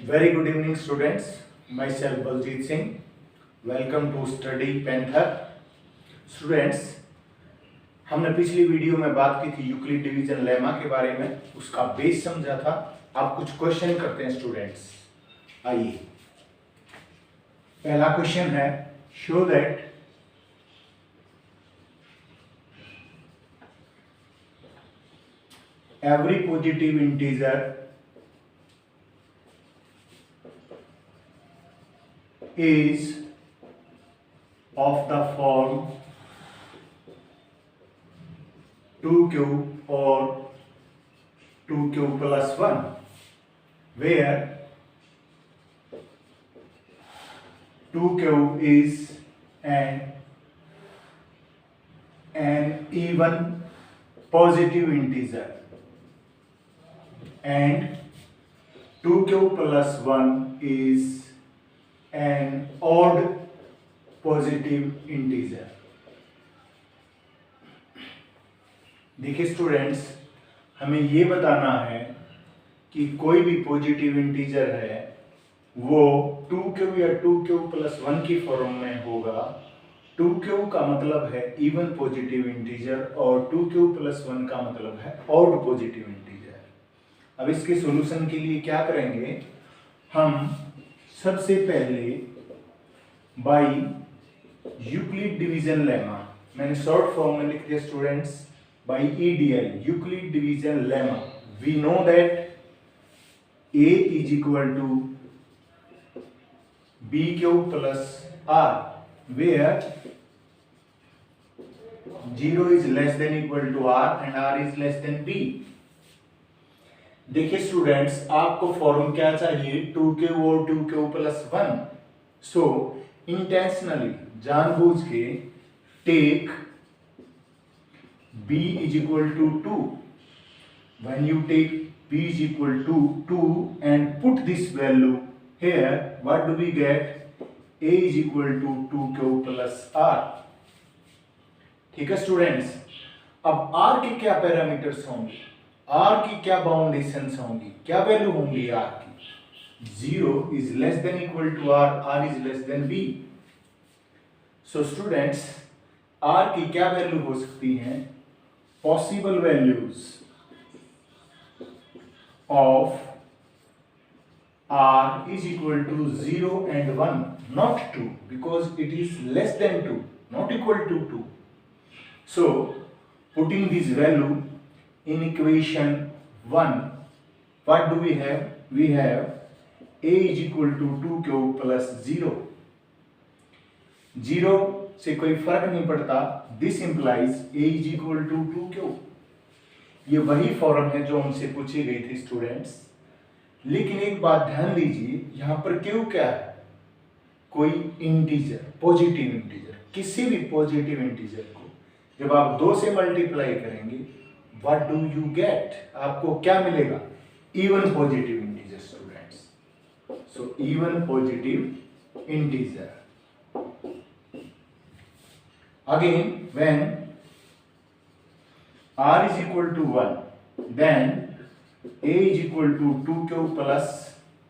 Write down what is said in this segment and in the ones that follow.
Very good evening, students. Myself Baljeet Singh. Welcome to Study Panther. Students, हमने पिछली video में बात की थी यूक्लिड डिवीजन लेमा के बारे में, उसका बेस समझा था। अब कुछ क्वेश्चन करते हैं स्टूडेंट्स। आइए, पहला क्वेश्चन है, show that every positive integer is of the form 2 cube or 2 cube plus 1, where 2 cube is an even positive integer and 2 cube plus 1 is an odd positive integer। देखिए students, हमें ये बताना है कि कोई भी पॉजिटिव इंटीजर है वो 2 क्यूब या 2 क्यूब प्लस 1 की फॉर्म में होगा। 2 क्यूब का मतलब है इवन पॉजिटिव इंटीजर और 2 क्यूब प्लस 1 का मतलब है ऑड पॉजिटिव इंटीजर। अब इसके सॉल्यूशन के लिए क्या करेंगे, हम सबसे पहले बाय यूक्लिड डिवीजन लेमा, मैंने शॉर्ट फॉर्म में लिख दिया students, by EDL Euclid division lemma, we know that a is equal to b cube plus r, where 0 is less than equal to r and r is less than b। देखिए students, आपको form क्या चाहिए, 2 cube और 2 cube plus 1। सो intentionally, जानबूझ के, take b is equal to 2। When you take b is equal to 2 and put this value here, what do we get, a is equal to 2 cube plus r। ठीक है students, अब r के क्या parameters होंगे, r की क्या बाउंडेशंस होंगी, क्या वैल्यू होंगी r की, 0 is less than equal to r, r is less than b। So students, r की क्या वैल्यू हो सकती हैं, possible values of r is equal to 0 and 1, not 2, because it is less than 2, not equal to 2. So putting this value in equation 1, what do we have, we have a is equal to 2 cube plus 0। 0 से कोई फर्क नहीं पड़ता, this implies a is equal to 2 cube। ये वही form है जो हमसे पूछी गई थी स्टूडेंट्स। लेकिन एक बात ध्यान दीजिए, यहां पर क्यू क्या है, कोई इंटीजर, पॉजिटिव इंटीजर। किसी भी पॉजिटिव इंटीजर को जब आप 2 से मल्टीप्लाई करेंगे, व्हाट डू यू गेट, आपको क्या मिलेगा, even positive integer students. So even positive integer. Again when r is equal to 1, then a is equal to 2 cube plus,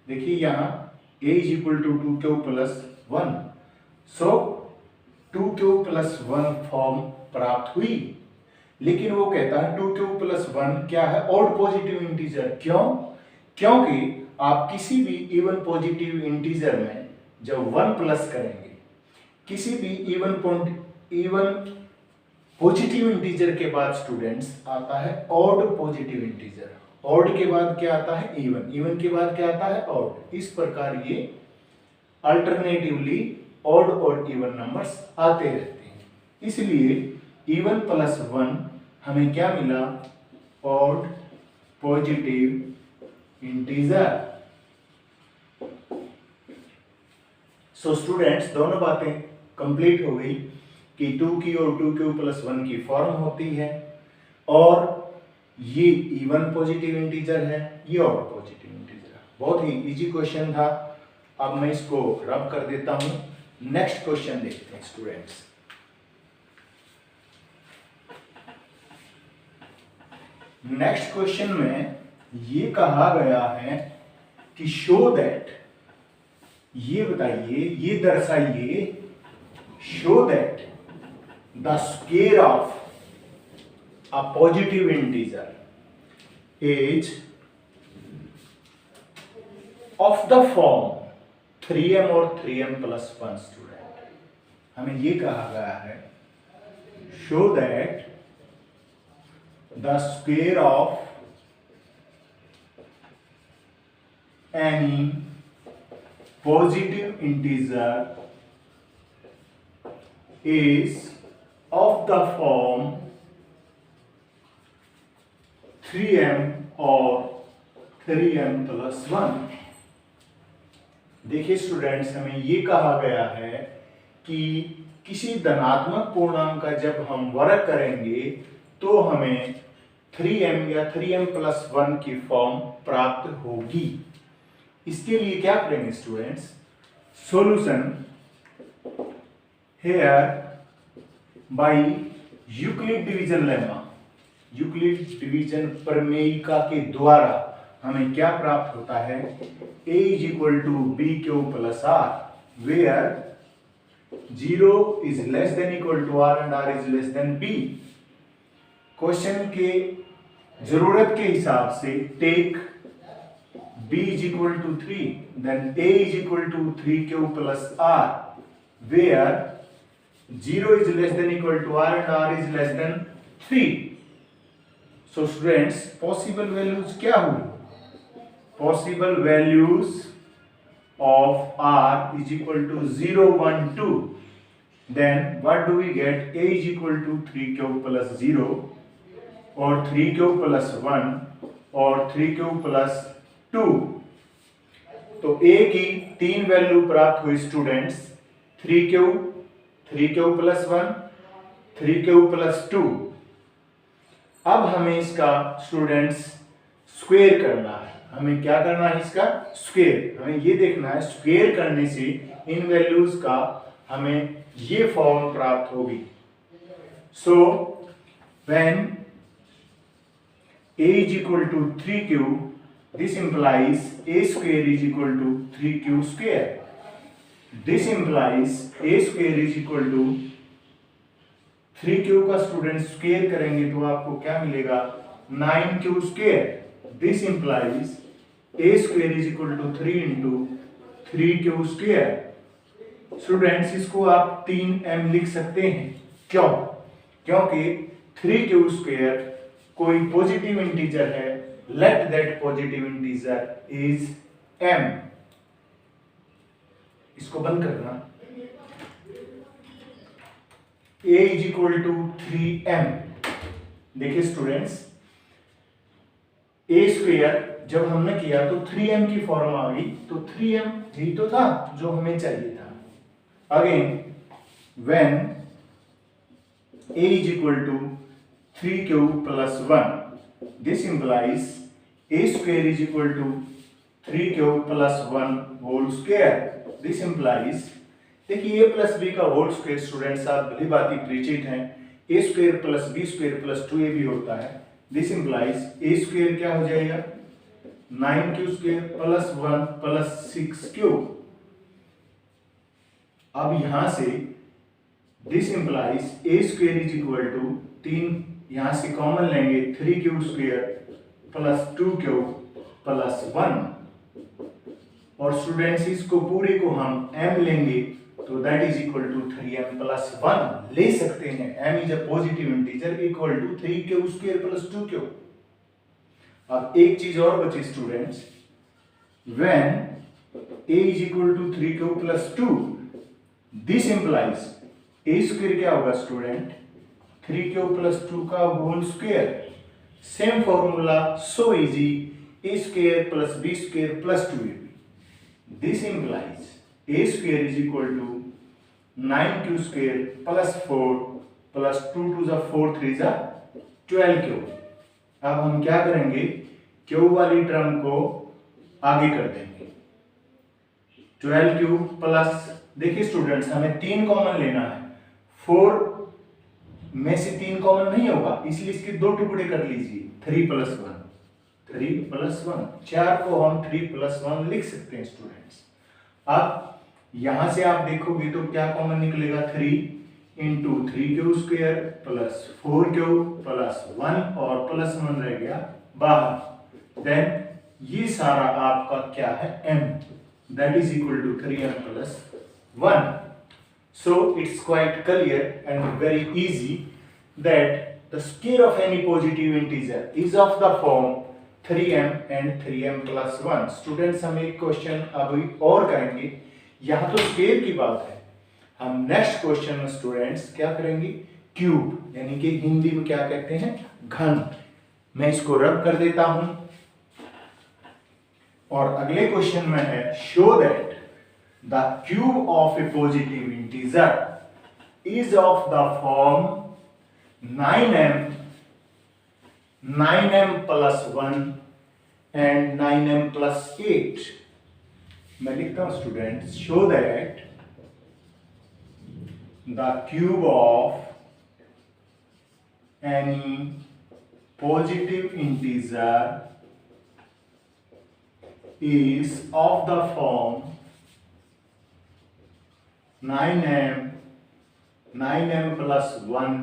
देखिए यहाँ a is equal to 2 cube plus 1। So 2 cube plus 1 form प्राप्त हुई। लेकिन वो कहता है 2 cube plus 1 क्या है, ऑड पॉजिटिव इंटीजर। क्यों, क्योंकि आप किसी भी इवन पॉजिटिव इंटीजर में जब 1 प्लस करेंगे, किसी भी इवन पॉजिटिव इंटीजर के बाद स्टूडेंट्स आता है ऑड पॉजिटिव इंटीजर। ऑड के बाद क्या आता है, इवन, इवन के बाद क्या आता है, ऑड। इस प्रकार ये अल्टरनेटिवली ऑड और इवन नंबर्स आते रहते हैं। इसलिए इवन प्लस 1 हमें क्या मिला, odd positive integer. So students, दोनों बातें कंप्लीट हो गई कि 2 की और 2 क्यूब प्लस 1 की फॉर्म होती है, और ये इवन पॉजिटिव इंटीजर है, ये ऑड पॉजिटिव इंटीजर है। बहुत ही इजी क्वेश्चन था। अब मैं इसको रब कर देता हूं। नेक्स्ट क्वेश्चन देखते हैं स्टूडेंट्स। नेक्स्ट क्वेश्चन में ये कहा गया है कि शो दैट, ये बताइए, ये दर्शाइए, show that the square of a positive integer is of the form 3m और 3m plus 1 स्टूडेंट। हमें ये कहा गया है show that the square of any positive integer is of the form 3m or 3m plus 1। देखिए students, हमें ये कहा गया है कि किसी धनात्मक पूर्णांक का जब हम वर्ग करेंगे तो हमें 3m या 3m plus 1 की फॉर्म प्राप्त होगी। इसके लिए क्या करेंगे students? Solution here by Euclid division lemma, Euclid division प्रमेयिका के द्वारा हमें क्या प्राप्त होता है? a is equal to B Q plus R, where 0 is less than equal to r and r is less than b। Question के जरूरत के हिसाब से take b is equal to 3, then a is equal to 3q plus r, where 0 is less than equal to r and r is less than 3। So students, possible values क्या हुई? Possible values of r is equal to 0, 1, 2। Then what do we get? a is equal to 3q plus 0 or 3q plus 1 or 3q plus 2। तो a की 3 value प्राप्त हुई students, 3q, 3q plus 1, 3q plus 2। अब हमें इसका students square करना है। हमें क्या करना है? इसका स्क्वायर। हमें ये देखना है स्क्वायर करने से इन वैल्यूज का हमें ये फॉर्म प्राप्त होगी। So when a is equal to 3q, this implies a square is equal to 3q square। This implies a square is equal to 3q का स्टूडेंट स्क्वायर करेंगे तो आपको क्या मिलेगा? 9q square। This implies a square is equal to 3 into 3q square। Students, इसको आप 3m लिख सकते हैं। क्यों? क्योंकि 3q square कोई पॉजिटिव इंटीजर है, let that positive integer is m। इसको बंद करना। a is equal to 3m। देखिए स्टूडेंट्स, a स्क्वायर जब हमने किया तो 3m की फॉर्म आ गई, तो 3m ही तो था जो हमें चाहिए था। Again when a is equal to 3q plus 1, this implies a square is equal to 3q plus 1 whole square। This implies, देखिए a plus b का होल स्क्वायर स्टूडेंट्स आप भली भांति परिचित हैं, a square plus b square plus 2ab होता है। This implies a square क्या हो जाएगा? 9q square plus 1 plus 6q। अब यहां से this implies a square is equal to 3, यहां से कॉमन लेंगे 3q square plus 2q plus 1, और स्टूडेंट्स इसको पूरे को हम m लेंगे तो that is equal to 3m plus 1 ले सकते हैं। m is a positive integer equal to 3q square plus 2q। अब एक चीज और बची students, when a is equal to 3q plus 2, this implies a square क्या होगा स्टूडेंट? 3q प्लस 2 का whole square. Same formula, so easy, a square plus b square plus 2ab। This implies a square is equal to 9q square plus 4 प्लस 2 to the 4 3 the 12q। अब हम क्या करेंगे? q वाली term को आगे कर देंगे। 12q प्लस, देखिए स्टूडेंट्स हमें 3 कॉमन लेना है, 4 में से 3 कॉमन नहीं होगा, इसलिए इसके 2 टुकड़े कर लीजिए, 3 प्लस 1। 3 प्लस 1, 4 को हम 3 प्लस 1 लिख सकते हैं स्टूडेंट्स। अब यहां से आप देखोगे तो क्या कॉमन निकलेगा, 3 इंटू 3 स्क्वायर प्लस 4 प्लस 1 और प्लस 1 रह गया बाहर। देन ये सारा आपका क्या है, m, that is equal to 3m plus 1. So it's quite clear and very easy that the square of any positive integer is of the form 3m and 3m plus 1. Students हम एक question अभी और करेंगे, यहाँ तो square की बात है, हम नेक्स्ट क्वेश्चन में स्टूडेंट्स क्या करेंगे, क्यूब, यानी कि हिंदी में क्या कहते हैं, घन। मैं इसको रब कर देता हूं और अगले क्वेश्चन में है, show that the cube of A positive integer is of the form 9m plus 1 and 9m plus 8। मैं लिखता हूं student, show that the cube of any positive integer is of the form 9m plus 1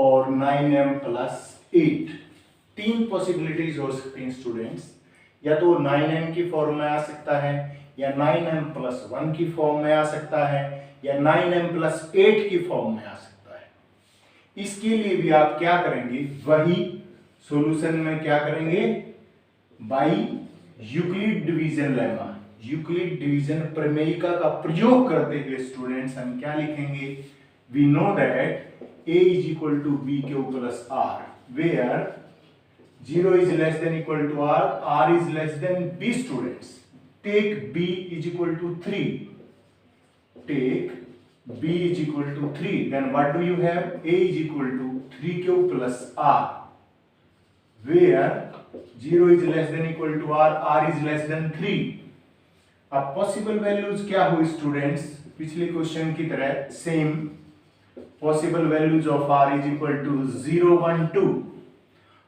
और 9m plus 8। तीन possibilities हो सकती हैं students, या तो 9m की फॉर्म में आ सकता है, या 9m plus 1 की फॉर्म में आ सकता है, या 9m plus 8 की फॉर्म में आ सकता है। इसके लिए भी आप क्या करेंगे, वही सॉल्यूशन में क्या करेंगे, by Euclid division lemma, Euclid division प्रमेयिका का प्रयोग करते हुए स्टूडेंट्स हम क्या लिखेंगे, we know that a is equal to b cube plus r, where 0 is less than equal to r is less than b. Students, take b is equal to 3, take b is equal to 3, then what do you have, a is equal to 3 cube plus r, where 0 is less than equal to r is less than 3। अब possible values क्या हुई students, पिछले question की तरह same, possible values of r is equal to 0 1 2।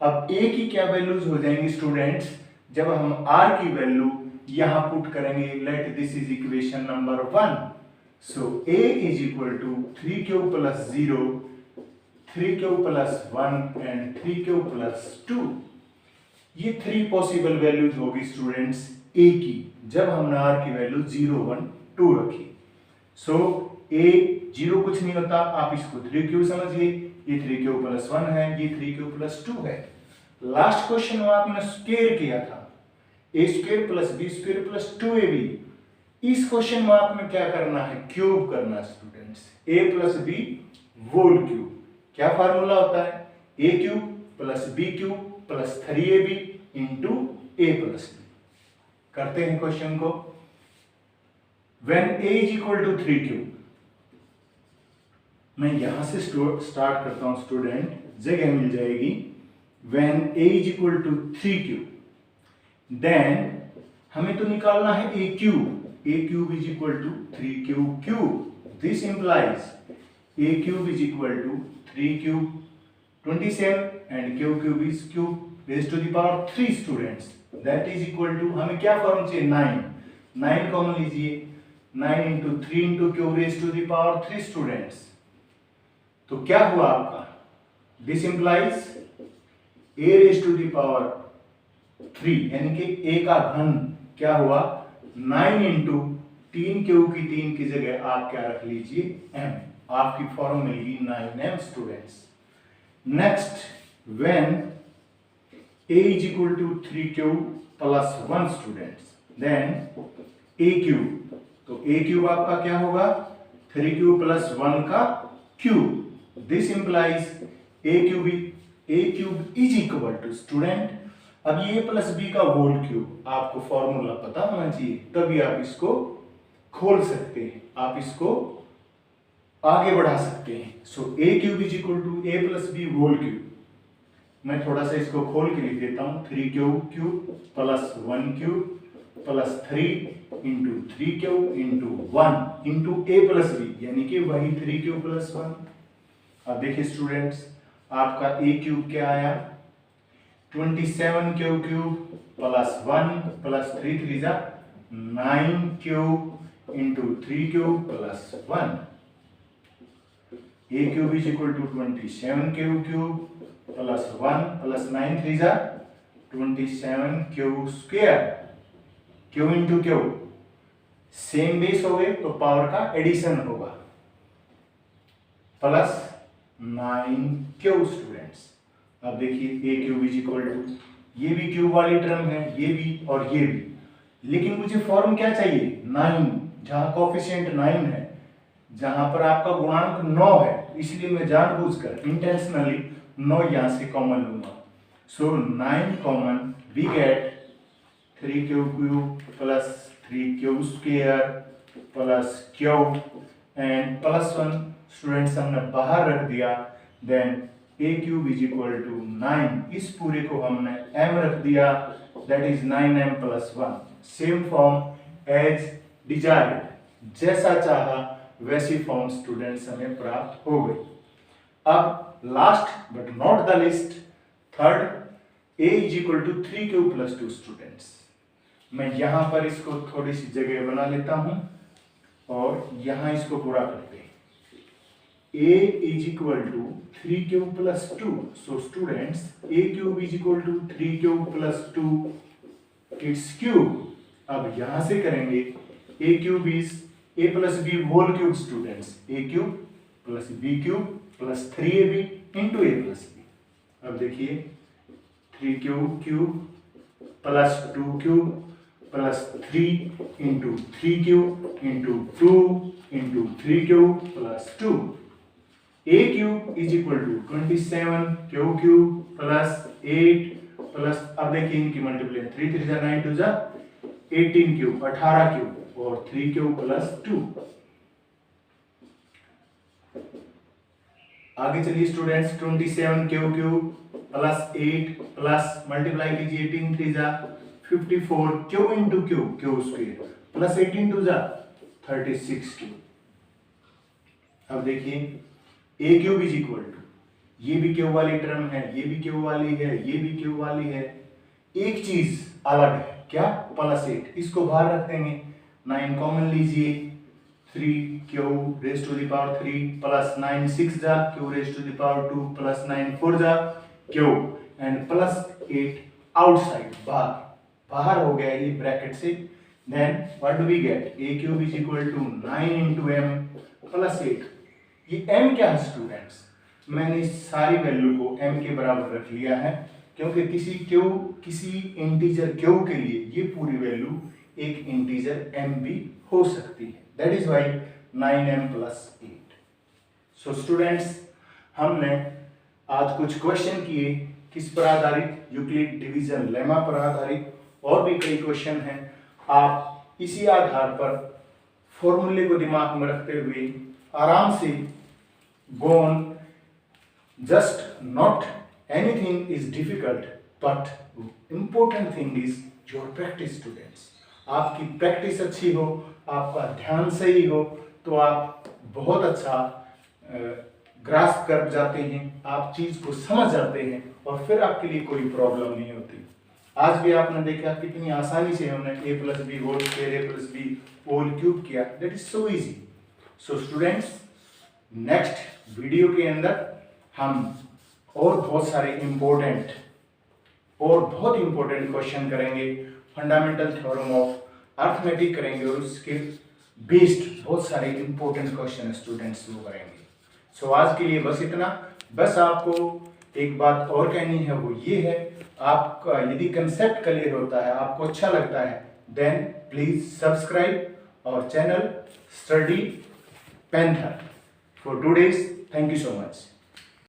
अब a की क्या values हो जाएंगी स्टूडेंट्स, जब हम r की वैल्यू यहां पुट करेंगे, let this is equation number 1, so a is equal to 3 cube plus 0, 3 cube plus 1 and 3 cube plus 2। ये 3 पॉसिबल वैल्यूज होगी स्टूडेंट्स a की, जब हमने r की वैल्यू 0 1 2 रखी। सो a 0 कुछ नहीं होता, आप इसको 3 क्यूब समझिए, ये 3 क्यूब प्लस 1 है, ये 3 क्यूब प्लस 2 है। लास्ट क्वेश्चन में आपने स्क्वायर किया था, a square plus b square plus 2ab। इस क्वेश्चन में आपने क्या करना है, क्यूब करना है students, a plus b whole cube. क्या फार्मूला होता है, a cube plus b cube plus 3ab into a plus b। करते हैं क्वेश्चन को, when a is equal to 3 cube, मैं यहां से स्टार्ट करता हूं स्टूडेंट, जगह मिल जाएगी, when a is equal to 3 cube, then हमें तो निकालना है a cube is equal to 3 cube cube. This implies a cube is equal to 3 cube 27 and cube is cube raised to the power 3 students, that is equal to, हमें क्या form चाहिए, 9 common लीजिए, 9 into 3 into cube raised to the power 3 students. तो क्या हुआ आपका, this implies a raised to the power 3, यानी कि a का घन क्या हुआ, 9 इंटू 3 क्यूब की 3 की जगह आप क्या रख लीजिए, m, आपकी फॉर्म मिलेगी 9m students. Next, when a is equal to 3 cube plus 1 students, then a cube, तो a cube आपका क्या होगा, 3 cube plus 1 का cube। This implies a cube is equal to student, अब ये प्लस b का होल क्यूब, आपको formula पता होना चाहिए, तभी आप इसको खोल सकते हैं, आप इसको आगे बढ़ा सकते हैं। So a cube is equal to a plus B whole cube. मैं थोड़ा सा इसको खोल के लिख देता हूं, 3 cube plus 1 cube plus 3 into 3 cube into 1 into a plus b, यानी कि वही 3 क्यूब प्लस 1। अब देखिए स्टूडेंट्स, आपका a क्यूब क्या आया, 27 क्यूब प्लस 1 प्लस 3 3 जा 9 cube into 3 cube plus 1 a cube is equal to 27 cube plus 1 plus 9 3 जा 27 cube square q into q same base हो गए तो पावर का एडिशन होगा प्लस 9 क्यूब स्टूडेंट्स। अब देखिए a cube is equal to ये भी क्यूब वाली टर्म है ये भी और ये भी, लेकिन मुझे फॉर्म क्या चाहिए 9, जहां कोफिशिएंट 9 है, जहां पर आपका गुणांक 9 है, इसलिए मैं जानबूझकर इंटेंशनली 9 यहां से कॉमन लूंगा। So 9 common we get 3 cube plus 3 cube square plus cube and plus 1 students हमने बाहर रख दिया। Then a cube is equal to 9, इस पूरे को हमने m रख दिया, that is 9m plus 1। Same form as desired, जैसा चाहा वैसी फॉर्म स्टूडेंट्स हमें प्राप्त हो गई। अब last but not the list, third a is equal to 3 cube plus 2 students. मैं यहां पर इसको थोड़ी सी जगह बना लेता हूं और यहां इसको पूरा करते हैं। a is equal to 3 cube plus 2. So students, a cube is equal to 3 cube plus 2. It's cube. अब यहां से करेंगे a cube is a plus b whole cube students. a cube plus b cube plus 3ab into a plus b. अब देखिए 3 cube plus 2 cube plus 3 into 3 cube into 2 into 3 cube plus 2. a cube is equal to 27 cube plus 8 plus, अब देखिए इनकी multiply 3 3 जा 9 2 जा 18 cube 18 cube और 3 cube plus 2। आगे चलिए students 27 cube plus 8 plus multiply कीजिए 18 3 जा 54 cube into cube cube square plus 18 2 जा 36 क्यूब। अब देखिए a cube is equal to, ये भी क्यूब वाली टर्म है, ये भी क्यूब वाली है, ये भी क्यूब वाली है, एक चीज अलग है क्या प्लस 8, इसको बाहर रख देंगे, 9 कॉमन लीजिए 3 cube raise to the power 3 plus 9 6 जा cube raise to the power 2 plus 9 4 जा क्यूब एंड प्लस 8 आउटसाइड बाहर हो गया ये ब्रैकेट से। Then what do we get a cube is equal to 9 into m plus 8। ये m क्या है स्टूडेंट्स, मैंने इस सारी वैल्यू को m के बराबर रख लिया है क्योंकि किसी इंटीजर q के लिए ये पूरी वैल्यू एक इंटीजर m भी हो सकती है, that is why 9m plus 8। So students हमने आज कुछ क्वेश्चन किए, किस पर आधारित, यूक्लिड डिवीजन लेमा पर आधारित, और भी कई क्वेश्चन हैं। आप इसी आधार पर फॉर्मूले को दिमाग में रखते हुए आराम से go on, just not anything is difficult but important thing is your practice students। आपकी प्रैक्टिस अच्छी हो, आपका ध्यान सही हो तो आप बहुत अच्छा ग्रास्प कर जाते हैं, आप चीज को समझ जाते हैं और फिर आपके लिए कोई प्रॉब्लम नहीं होती। आज भी आपने देखा कितनी आसानी से हमने a plus B whole square a plus B whole cube किया, that is so easy. So students next video के अंदर हम और बहुत सारे बहुत इंपॉर्टेंट क्वेश्चन करेंगे, फंडामेंटल थ्योरम ऑफ अर्थमेटिक करेंगे और उसके बेस्ड बहुत सारे इंपॉर्टेंट क्वेश्चन स्टूडेंट्स वो करेंगे। सो आज के लिए बस इतना। बस आपको एक बात और कहनी है, वो ये है, आपका यदि कंसेप्ट क्लियर होता है, आपको अच्छा लगता है, then please subscribe our channel Study Panther. For today's, thank you so much.